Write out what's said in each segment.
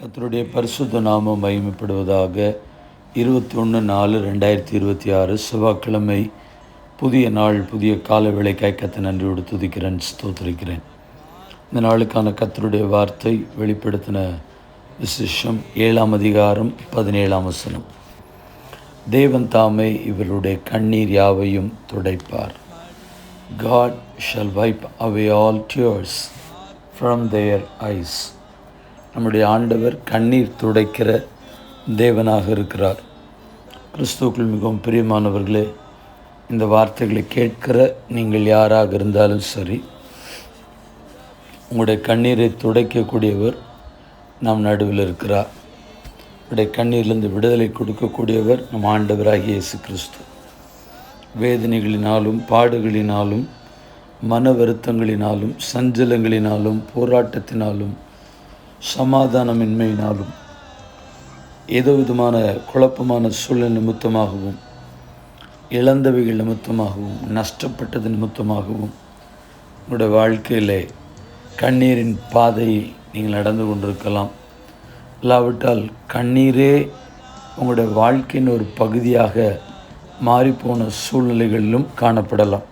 கர்த்தருடைய பரிசுத்த நாமம் மகிமைப்படுவதாக. 21/4/2026 செவ்வாய்க்கிழமை, புதிய நாள், புதிய கால வேளைக்காய் கர்த்தரை நன்றியோடு துதிக்கிறேன், ஸ்தோத்திரிக்கிறேன். இந்த நாளுக்கான கர்த்தருடைய வார்த்தை வெளிப்படுத்தின விசேஷம் 7ஆம் அதிகாரம் 17ஆம் வசனம். தேவன் தாமே இவருடைய கண்ணீர் யாவையும் துடைப்பார். God shall wipe away all tears from their eyes. நம்முடைய ஆண்டவர் கண்ணீர் துடைக்கிற தேவனாக இருக்கிறார். கிறிஸ்துவுக்குள் மிகவும் பிரியமானவர்களே, இந்த வார்த்தைகளை கேட்கிற நீங்கள் யாராக இருந்தாலும் சரி, உங்களுடைய கண்ணீரை துடைக்கக்கூடியவர் நம் நடுவில் இருக்கிறார். உங்களுடைய கண்ணீரிலிருந்து விடுதலை கொடுக்கக்கூடியவர் நம் ஆண்டவராகிய இயேசு கிறிஸ்து. வேதனைகளினாலும் பாடுகளினாலும் மன வருத்தங்களினாலும் சஞ்சலங்களினாலும் போராட்டத்தினாலும் சமாதானமின்மையினாலும் ஏதோ விதமான குழப்பமான சூழ்நிலை நிமித்தமாகவும் இழந்தவைகள் நிமித்தமாகவும் நஷ்டப்பட்டது நிமித்தமாகவும் உங்களுடைய வாழ்க்கையிலே கண்ணீரின் பாதையில் நீங்கள் நடந்து கொண்டிருக்கலாம். இல்லாவிட்டால் கண்ணீரே உங்களுடைய வாழ்க்கையின் ஒரு பகுதியாக மாறிப்போன சூழ்நிலைகளிலும் காணப்படலாம்.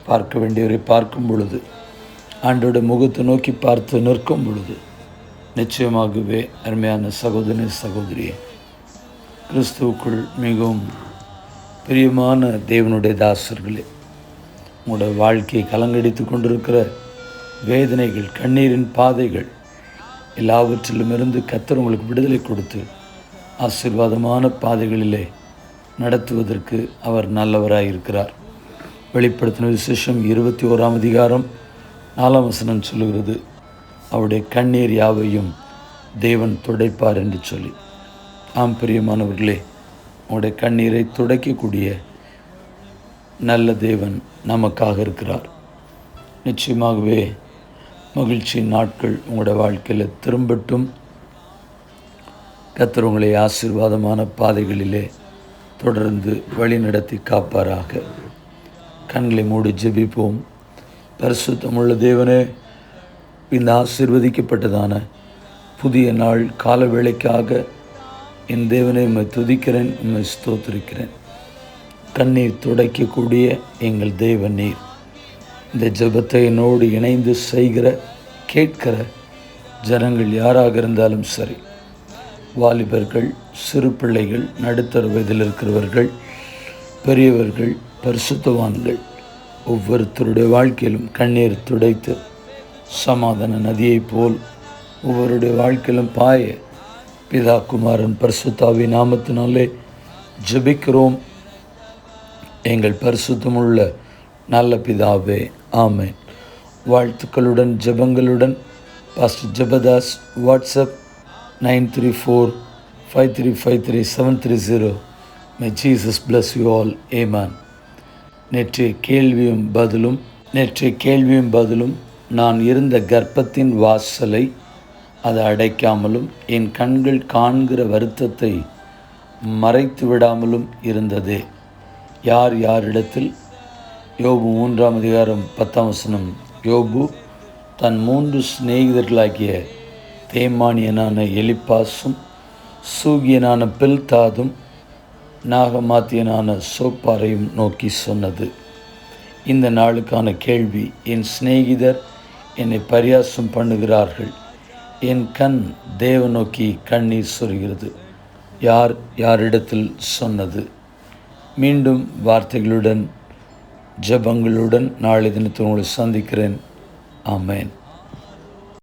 பார்க்க வேண்டியவரை பார்க்கும் பொழுது, ஆண்டோட முகத்தை நோக்கி பார்த்து நிற்கும் பொழுது, நிச்சயமாகவே அருமையான சகோதரி சகோதரியே, கிறிஸ்துவுக்குள் மிகவும் பிரியமான தேவனுடைய தாசர்களே, உங்களுடைய வாழ்க்கையை கலங்கடித்து கொண்டிருக்கிற வேதனைகள், கண்ணீரின் பாதைகள் எல்லாவற்றிலும் இருந்து கர்த்தர் உங்களுக்கு விடுதலை கொடுத்து ஆசீர்வாதமான பாதைகளிலே நடத்துவதற்கு அவர் நல்லவராயிருக்கிறார். வெளிப்படுத்தின விசேஷம் 21ஆம் அதிகாரம் 4ஆம் வசனம் சொல்லுகிறது, அவருடைய கண்ணீர் யாவையும் தேவன் துடைப்பார் என்று சொல்லி. ஆம் பிரியமானவர்களே, அவருடைய கண்ணீரை துடைக்கக்கூடிய நல்ல தேவன் நமக்காக இருக்கிறார். நிச்சயமாகவே மகிழ்ச்சியின் நாட்கள் உங்களுடைய வாழ்க்கையில் திரும்பட்டும். கர்த்தர் உங்களை ஆசீர்வாதமான பாதைகளிலே தொடர்ந்து வழிநடத்தி காப்பாராக. கண்களை மூடி ஜெபிப்போம். பரிசுத்தமுள்ள தேவனே, இந்த ஆசீர்வதிக்கப்பட்டதான புதிய நாள் கால வேளைக்காக என் தேவனை உம்மை துதிக்கிறேன், உம்மை ஸ்தோத்திரிக்கிறேன். கண்ணீர் துடைக்கக்கூடிய எங்கள் தேவன் நீர். இந்த ஜெபத்தை என்னோடு இணைந்து செய்கிற கேட்கிற ஜனங்கள் யாராக இருந்தாலும் சரி, வாலிபர்கள், சிறு பிள்ளைகள், நடுத்தர வயதில் இருக்கிறவர்கள், பெரியவர்கள், பரிசுத்தவான்கள், ஒவ்வொருத்தருடைய வாழ்க்கையிலும் கண்ணீர் துடைத்து சமாதான நதியைப் போல் ஒவ்வொருடைய வாழ்க்கையிலும் பாய பிதா குமாரன் பரிசுத்தாவி நாமத்தினாலே ஜெபிக்கிறோம். எங்கள் பரிசுத்தமுள்ள நல்ல பிதாவே, ஆமென். வாழ்த்துக்களுடன் ஜெபங்களுடன் pastor Jebadas. WhatsApp 9345353730. May Jesus bless you all. Amen. நேற்றைய கேள்வியும் பதிலும் நான் இருந்த கர்ப்பத்தின் வாசலை அதை அடைக்காமலும் என் கண்கள் காண்கிற வருத்தத்தை மறைத்து விடாமலும் இருந்ததே. யார் யாரிடத்தில்? யோபு 3ஆம் அதிகாரம் 10ஆம் வசனம். யோபு தன் 3 சிநேகிதர்களாகிய தேமானியனான எலிப்பாசும், சூகியனான பில்தாதும், நாகமாத்தியனான சோப்பாரையும் நோக்கி சொன்னது. இந்த நாளுக்கான கேள்வி, என் சிநேகிதர் என்னை பரியாசம் பண்ணுகிறார்கள், என் கண் தேவ நோக்கி கண்ணீர் சொருகிறது. யார் யாரிடத்தில் சொன்னது? மீண்டும் வார்த்தைகளுடன் ஜெபங்களுடன் நாளை தினத்தை உங்களை சந்திக்கிறேன். ஆமென்.